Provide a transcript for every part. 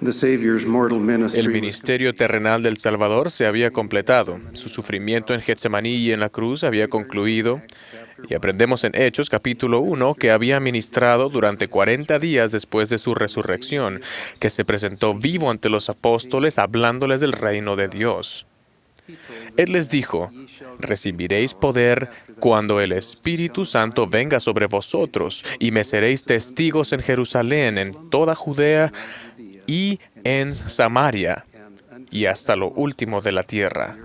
El ministerio terrenal del Salvador se había completado. Su sufrimiento en Getsemaní y en la cruz había concluido. Y aprendemos en Hechos, capítulo 1, que había ministrado durante 40 días después de su resurrección, que se presentó vivo ante los apóstoles hablándoles del reino de Dios. Él les dijo: recibiréis poder cuando el Espíritu Santo venga sobre vosotros, y me seréis testigos en Jerusalén, en toda Judea y en Samaria, y hasta lo último de la tierra.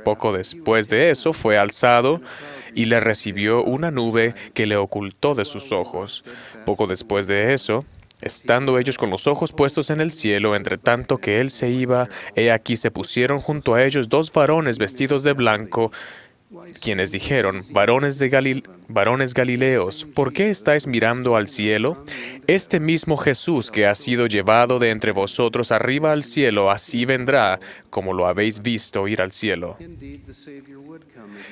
Poco después de eso fue alzado y le recibió una nube que le ocultó de sus ojos. Poco después de eso, estando ellos con los ojos puestos en el cielo, entre tanto que él se iba, he aquí se pusieron junto a ellos dos varones vestidos de blanco, quienes dijeron: varones Galileos, ¿por qué estáis mirando al cielo? Este mismo Jesús que ha sido llevado de entre vosotros arriba al cielo, así vendrá, como lo habéis visto ir al cielo.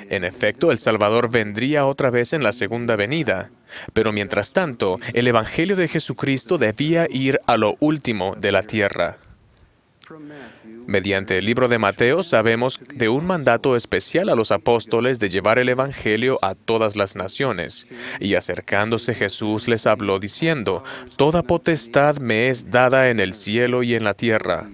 En efecto, el Salvador vendría otra vez en la segunda venida. Pero mientras tanto, el Evangelio de Jesucristo debía ir a lo último de la tierra. Mediante el libro de Mateo sabemos de un mandato especial a los apóstoles de llevar el Evangelio a todas las naciones. Y acercándose Jesús les habló diciendo: toda potestad me es dada en el cielo y en la tierra.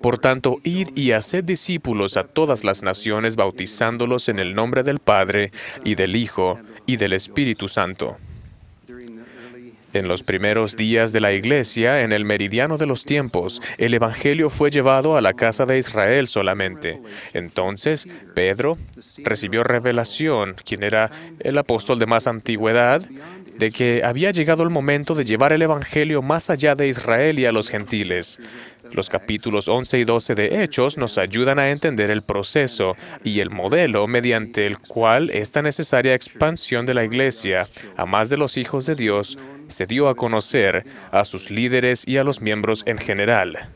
Por tanto, id y haced discípulos a todas las naciones, bautizándolos en el nombre del Padre, y del Hijo, y del Espíritu Santo. En los primeros días de la Iglesia, en el meridiano de los tiempos, el Evangelio fue llevado a la casa de Israel solamente. Entonces, Pedro recibió revelación, quien era el apóstol de más antigüedad, de que había llegado el momento de llevar el Evangelio más allá de Israel y a los gentiles. Los capítulos 11 y 12 de Hechos nos ayudan a entender el proceso y el modelo mediante el cual esta necesaria expansión de la Iglesia, a más de los hijos de Dios, se dio a conocer a sus líderes y a los miembros en general.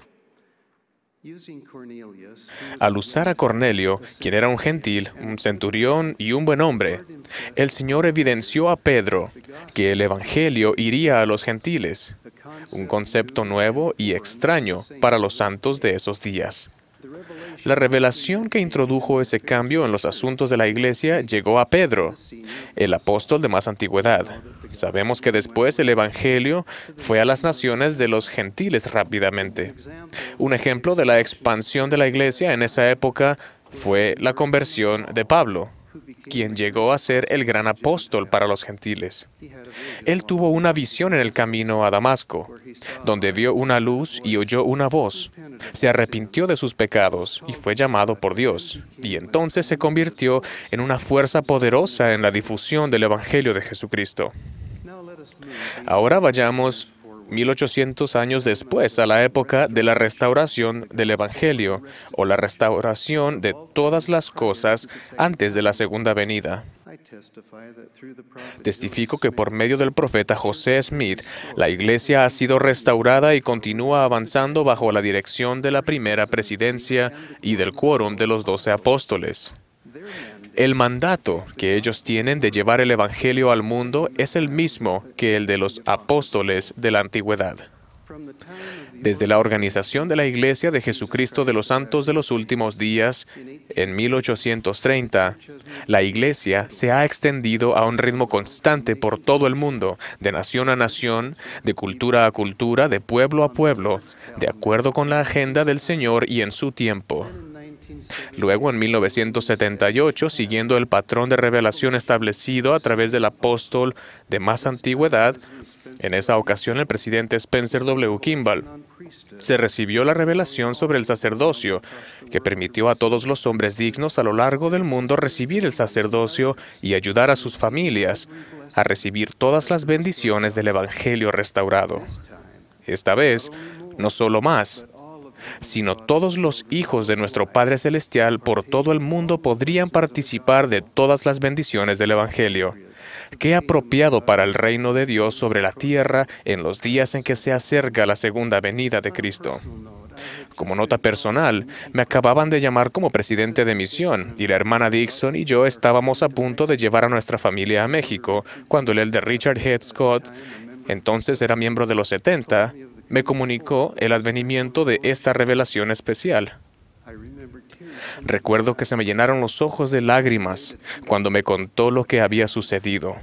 Al usar a Cornelio, quien era un gentil, un centurión y un buen hombre, el Señor evidenció a Pedro que el Evangelio iría a los gentiles, un concepto nuevo y extraño para los santos de esos días. La revelación que introdujo ese cambio en los asuntos de la Iglesia llegó a Pedro, el apóstol de más antigüedad. Sabemos que después el Evangelio fue a las naciones de los gentiles rápidamente. Un ejemplo de la expansión de la Iglesia en esa época fue la conversión de Pablo, quien llegó a ser el gran apóstol para los gentiles. Él tuvo una visión en el camino a Damasco, donde vio una luz y oyó una voz. Se arrepintió de sus pecados y fue llamado por Dios, y entonces se convirtió en una fuerza poderosa en la difusión del Evangelio de Jesucristo. Ahora vayamos 1800 años después a la época de la restauración del Evangelio, o la restauración de todas las cosas antes de la segunda venida. Testifico que por medio del profeta José Smith, la Iglesia ha sido restaurada y continúa avanzando bajo la dirección de la primera presidencia y del quórum de los 12 apóstoles. El mandato que ellos tienen de llevar el Evangelio al mundo es el mismo que el de los apóstoles de la antigüedad. Desde la organización de la Iglesia de Jesucristo de los Santos de los Últimos Días, en 1830, la Iglesia se ha extendido a un ritmo constante por todo el mundo, de nación a nación, de cultura a cultura, de pueblo a pueblo, de acuerdo con la agenda del Señor y en su tiempo. Luego, en 1978, siguiendo el patrón de revelación establecido a través del apóstol de más antigüedad, en esa ocasión el presidente Spencer W. Kimball, se recibió la revelación sobre el sacerdocio, que permitió a todos los hombres dignos a lo largo del mundo recibir el sacerdocio y ayudar a sus familias a recibir todas las bendiciones del Evangelio restaurado. Esta vez, no solo más, sino todos los hijos de nuestro Padre Celestial por todo el mundo podrían participar de todas las bendiciones del Evangelio. Qué apropiado para el reino de Dios sobre la tierra en los días en que se acerca la segunda venida de Cristo. Como nota personal, me acababan de llamar como presidente de misión y la hermana Dixon y yo estábamos a punto de llevar a nuestra familia a México cuando el elder Richard Head Scott, entonces era miembro de los 70, me comunicó el advenimiento de esta revelación especial. Recuerdo que se me llenaron los ojos de lágrimas cuando me contó lo que había sucedido.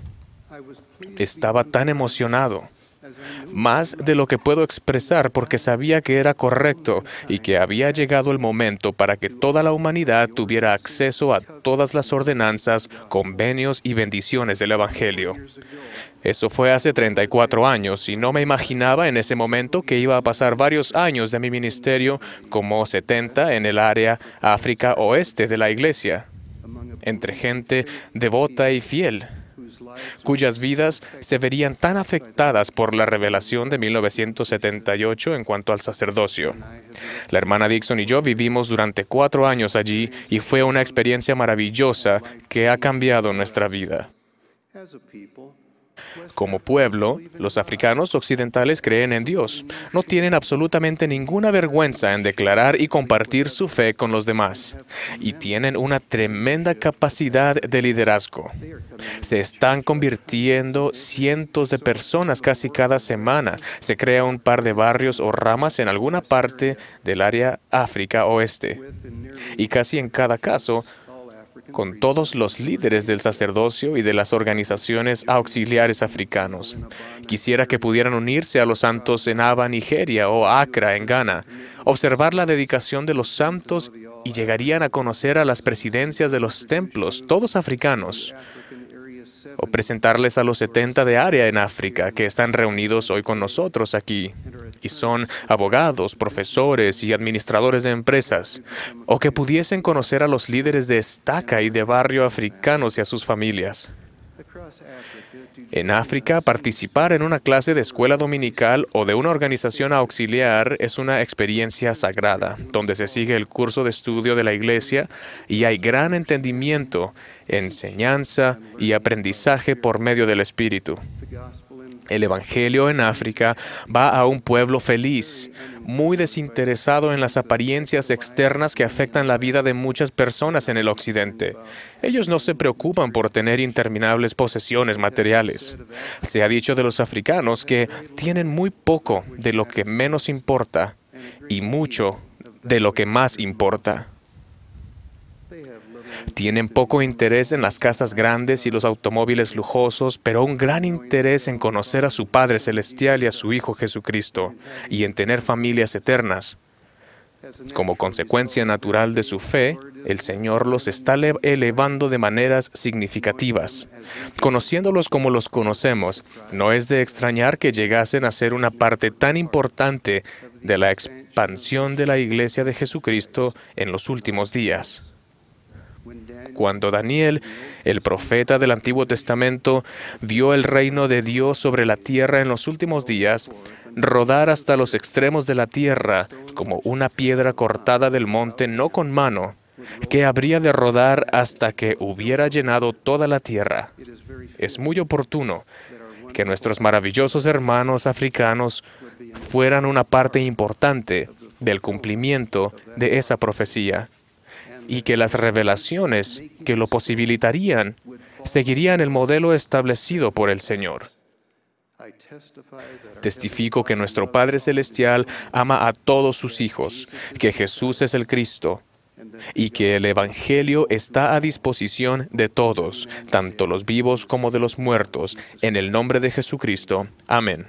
Estaba tan emocionado, más de lo que puedo expresar, porque sabía que era correcto y que había llegado el momento para que toda la humanidad tuviera acceso a todas las ordenanzas, convenios y bendiciones del Evangelio. Eso fue hace 34 años y no me imaginaba en ese momento que iba a pasar varios años de mi ministerio, como 70 en el área África Oeste de la iglesia, entre gente devota y fiel, cuyas vidas se verían tan afectadas por la revelación de 1978 en cuanto al sacerdocio. La hermana Dixon y yo vivimos durante 4 años allí y fue una experiencia maravillosa que ha cambiado nuestra vida. Como pueblo, los africanos occidentales creen en Dios. No tienen absolutamente ninguna vergüenza en declarar y compartir su fe con los demás. Y tienen una tremenda capacidad de liderazgo. Se están convirtiendo cientos de personas casi cada semana. Se crea un par de barrios o ramas en alguna parte del área África Oeste. Y casi en cada caso, con todos los líderes del sacerdocio y de las organizaciones auxiliares africanos. Quisiera que pudieran unirse a los santos en Aba, Nigeria, o Accra, en Ghana, observar la dedicación de los santos y llegarían a conocer a las presidencias de los templos, todos africanos, o presentarles a los 70 de área en África que están reunidos hoy con nosotros aquí y son abogados, profesores y administradores de empresas, o que pudiesen conocer a los líderes de estaca y de barrio africanos y a sus familias. En África, participar en una clase de escuela dominical o de una organización auxiliar es una experiencia sagrada, donde se sigue el curso de estudio de la iglesia y hay gran entendimiento, enseñanza y aprendizaje por medio del Espíritu. El Evangelio en África va a un pueblo feliz, muy desinteresado en las apariencias externas que afectan la vida de muchas personas en el Occidente. Ellos no se preocupan por tener interminables posesiones materiales. Se ha dicho de los africanos que tienen muy poco de lo que menos importa y mucho de lo que más importa. Tienen poco interés en las casas grandes y los automóviles lujosos, pero un gran interés en conocer a su Padre Celestial y a su Hijo Jesucristo, y en tener familias eternas. Como consecuencia natural de su fe, el Señor los está elevando de maneras significativas. Conociéndolos como los conocemos, no es de extrañar que llegasen a ser una parte tan importante de la expansión de la Iglesia de Jesucristo en los últimos días. Cuando Daniel, el profeta del Antiguo Testamento, vio el reino de Dios sobre la tierra en los últimos días, rodar hasta los extremos de la tierra como una piedra cortada del monte, no con mano, que habría de rodar hasta que hubiera llenado toda la tierra. Es muy oportuno que nuestros maravillosos hermanos africanos fueran una parte importante del cumplimiento de esa profecía, y que las revelaciones que lo posibilitarían seguirían el modelo establecido por el Señor. Testifico que nuestro Padre Celestial ama a todos sus hijos, que Jesús es el Cristo, y que el Evangelio está a disposición de todos, tanto los vivos como de los muertos, en el nombre de Jesucristo. Amén.